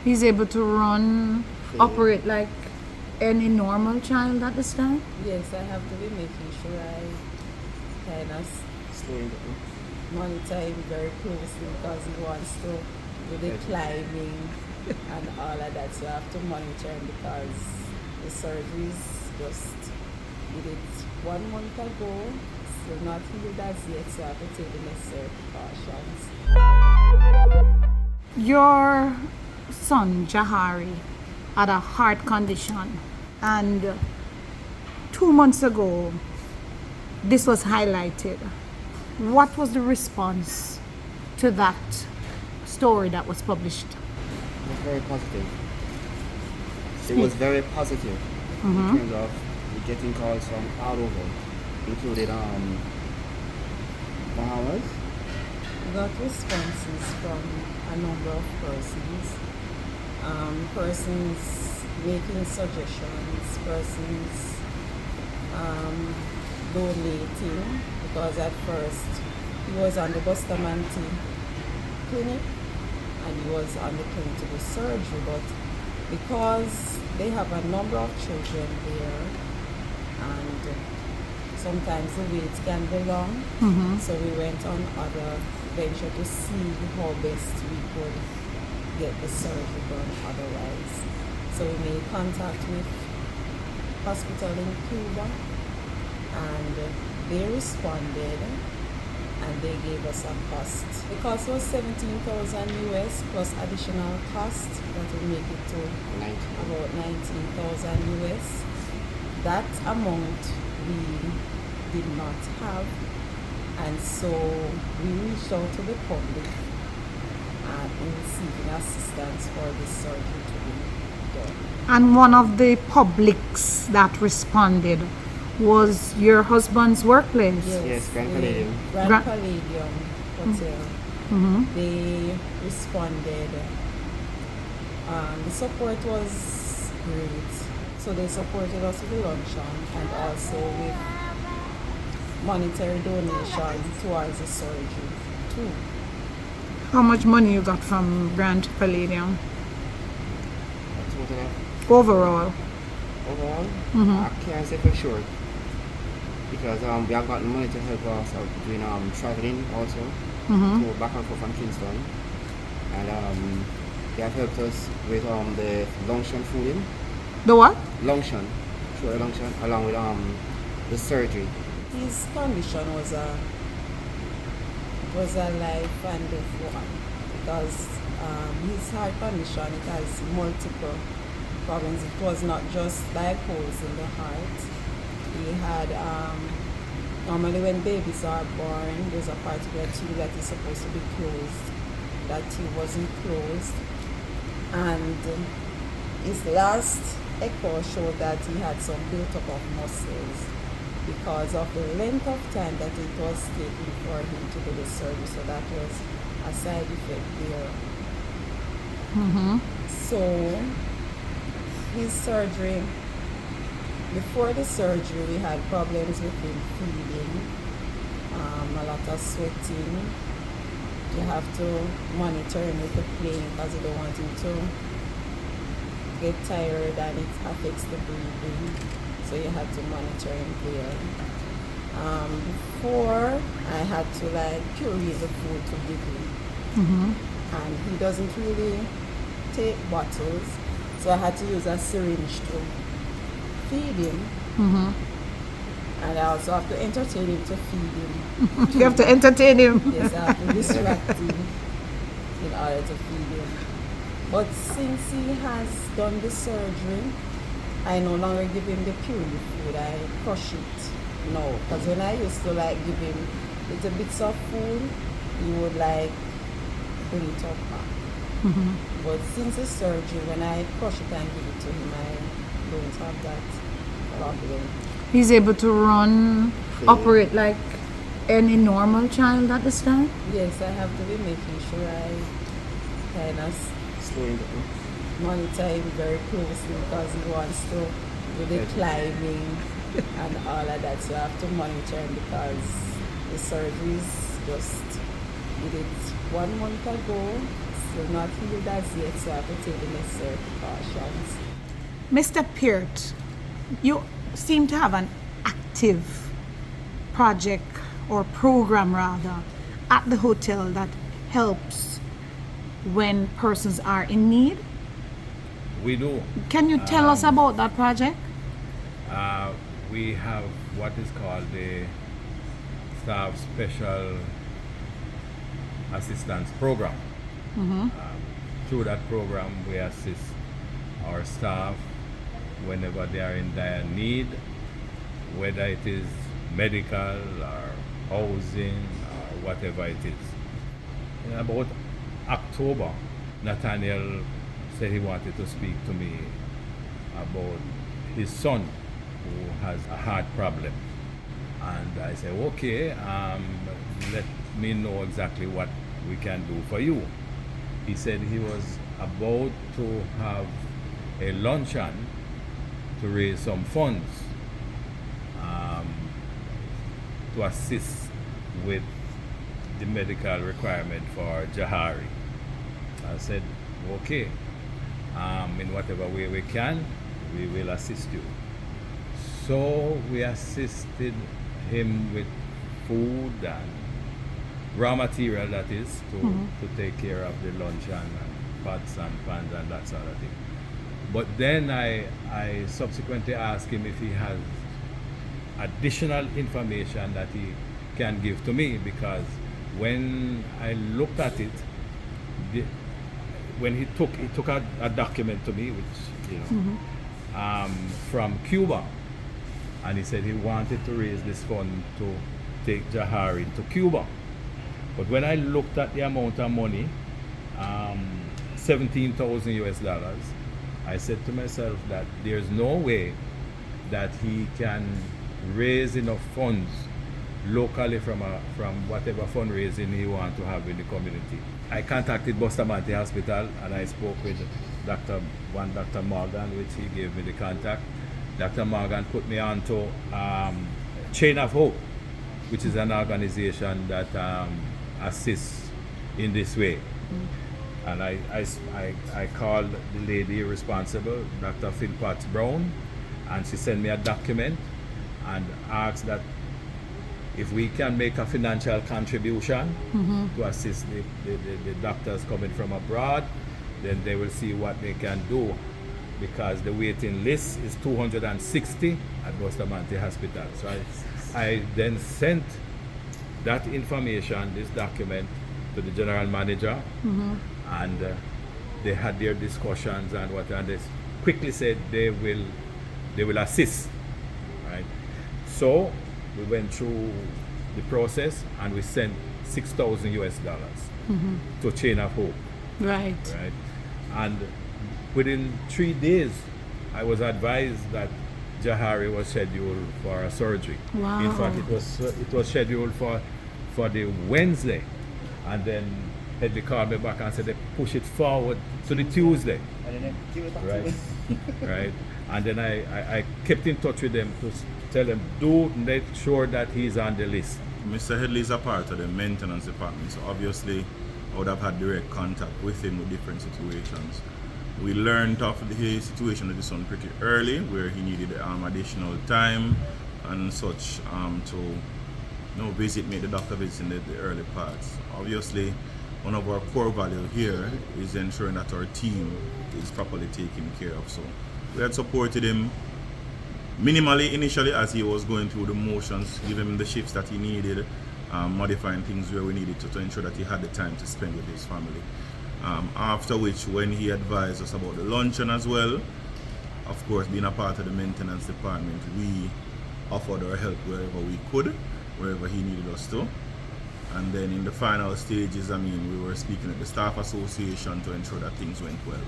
He's able to run, operate like any normal child at this time? Yes, I have to be making sure I kind of Slowing down. monitor him very closely because he wants to do the climbing and all of that. So I have to monitor him because the surgeries just did it 1 month ago. Still not healed as yet, so I have to take the necessary precautions. Your son, Jahari, had a heart condition, and 2 months ago, this was highlighted. What was the response to that story that was published? It was very positive. It was very positive in terms of getting calls from all over, including Bahamas. We got responses from a number of persons. Persons making suggestions, persons donating, because at first he was on the Bustamante clinic and he was on the clinic to do surgery, but because they have a number of children there and sometimes the wait can be long, so we went on other venture to see how best we could get the surgery done otherwise. So we made contact with hospital in Cuba and they responded and they gave us a cost. The cost was 17,000 US plus additional cost that will make it to about 19,000 US. That amount we did not have, and so we reached out to the public in receiving assistance for this surgery to be done. And one of the publics that responded was your husband's workplace. Yes, Grand Palladium. Grand Palladium Hotel. They responded. The support was great. So they supported us with the luncheon and also with monetary donation towards the surgery too. How much money you got from Grand Palladium Total overall? overall, I can't say for sure because we have gotten money to help us out doing traveling also to back and forth from Kingston, and they have helped us with the luncheon fooding. The what? Luncheon, sure, luncheon, along with the surgery. His condition was a life and death one because his heart condition, it has multiple problems. It was not just like holes in the heart. He had normally when babies are born, there's a particular tube that is supposed to be closed. That tube wasn't closed, and his last echo showed that he had some built-up of muscles because of the length of time that it was taking for him to do the surgery. So that was a side effect there. So his surgery, before the surgery, we had problems with him feeding, a lot of sweating. You have to monitor him with the plane because you don't want him to get tired and it affects the breathing. So you had to monitor him there. Before I had to puree the food to give him. And he doesn't really take bottles, so I had to use a syringe to feed him. And I also have to entertain him to feed him. You have to entertain him. Yes, I have to distract him in order to feed him. But since he has done the surgery, I no longer give him the puree food. I crush it now. Because when I used to give him little bits of food, he would bring it up back. But since the surgery, when I crush it and give it to him, I don't have that problem. He's able to run, operate like any normal child at this time? Yes, I have to be making sure I kind of Slowing down. monitor him very closely because he wants to do the climbing and all of that. So I have to monitor him because the surgeries just did it 1 month ago. still not healed as yet, so I have to take the necessary precautions. Mr. Peart, you seem to have an active project or program rather at the hotel that helps when persons are in need. We do. Can you tell us about that project? We have what is called the Staff Special Assistance Program. Through that program, we assist our staff whenever they are in dire need, whether it is medical or housing or whatever it is. In about October, Nathaniel said he wanted to speak to me about his son who has a heart problem. And I said, okay, let me know exactly what we can do for you. He said he was about to have a luncheon to raise some funds to assist with the medical requirement for Jahari. I said, okay, in whatever way we can, we will assist you. So we assisted him with food and raw material, that is, to take care of the luncheon and pots and pans and that sort of thing. But then I subsequently asked him if he has additional information that he can give to me, because when I looked at it, when he took a document to me, which from Cuba, and he said he wanted to raise this fund to take Jahari to Cuba. But when I looked at the amount of money, 17,000 US dollars, I said to myself that there's no way that he can raise enough funds locally from whatever fundraising he wants to have in the community. I contacted Bustamante Hospital and I spoke with Dr. Morgan, which he gave me the contact. Dr. Morgan put me on to Chain of Hope, which is an organization that assists in this way. And I called the lady responsible, Dr. Phil Potts Brown, and she sent me a document and asked that if we can make a financial contribution to assist the doctors coming from abroad, then they will see what they can do, because the waiting list is 260 at Bustamante Hospital. So I then sent that information, this document, to the general manager, and they had their discussions and what, and they quickly said they will assist, right? So we went through the process and we sent 6,000 US dollars to Chain of Hope. Right. Right. And within 3 days, I was advised that Jahari was scheduled for a surgery. Wow. In fact, it was scheduled for the Wednesday, and then Headley called me back and said they push it forward to the Tuesday. And then give it back Right. to me. Right. And then I kept in touch with them to tell them, do make sure that he's on the list. Mr. Headley is a part of the maintenance department, so obviously I would have had direct contact with him with different situations. We learned of the situation with the son pretty early, where he needed additional time and such to visit me, the doctor visit in the early parts. Obviously, one of our core values here is ensuring that our team is properly taken care of. So we had supported him minimally initially as he was going through the motions, giving him the shifts that he needed, modifying things where we needed to ensure that he had the time to spend with his family. After which, when he advised us about the luncheon as well, of course, being a part of the maintenance department, we offered our help wherever we could, wherever he needed us to. And then in the final stages, we were speaking at the staff association to ensure that things went well.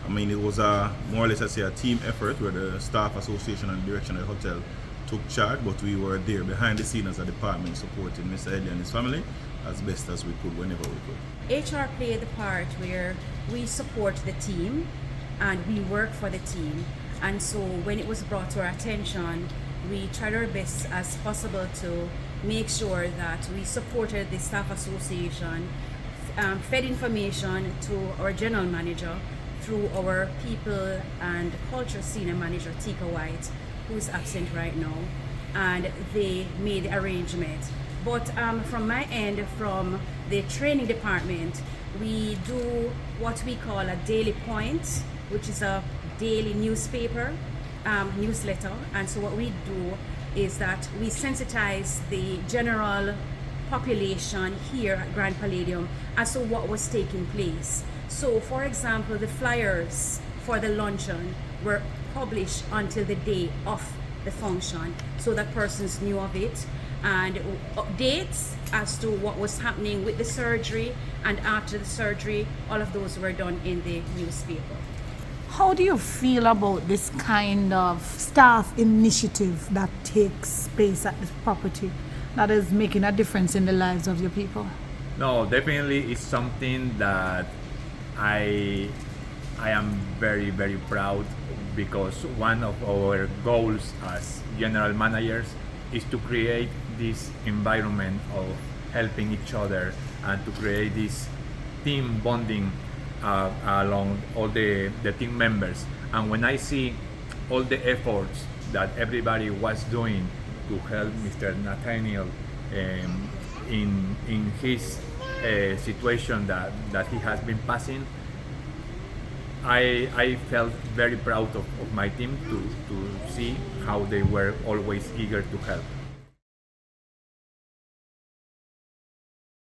It was more or less, a team effort where the staff association and direction of the hotel took charge, but we were there behind the scene as a department supporting Mr. Headley and his family as best as we could whenever we could. HR played the part where we support the team and we work for the team, and so when it was brought to our attention, we tried our best as possible to make sure that we supported the staff association fed information to our general manager through our people and culture senior manager, Tika White, who's absent right now, and they made the arrangement. But from my end, from the training department, we do what we call a daily point, which is a daily newspaper, newsletter. And so what we do is that we sensitize the general population here at Grand Palladium as to what was taking place. So for example, the flyers for the luncheon were published until the day of the function, so that persons knew of it, and updates as to what was happening with the surgery and after the surgery. All of those were done in the newspaper. How do you feel about this kind of staff initiative that takes place at this property that is making a difference in the lives of your people? No, definitely it's something that I am very, very proud, because one of our goals as general managers is to create this environment of helping each other and to create this team bonding along all the team members. And when I see all the efforts that everybody was doing to help Mr. Nathaniel in his situation that he has been passing, I felt very proud of my team to see how they were always eager to help.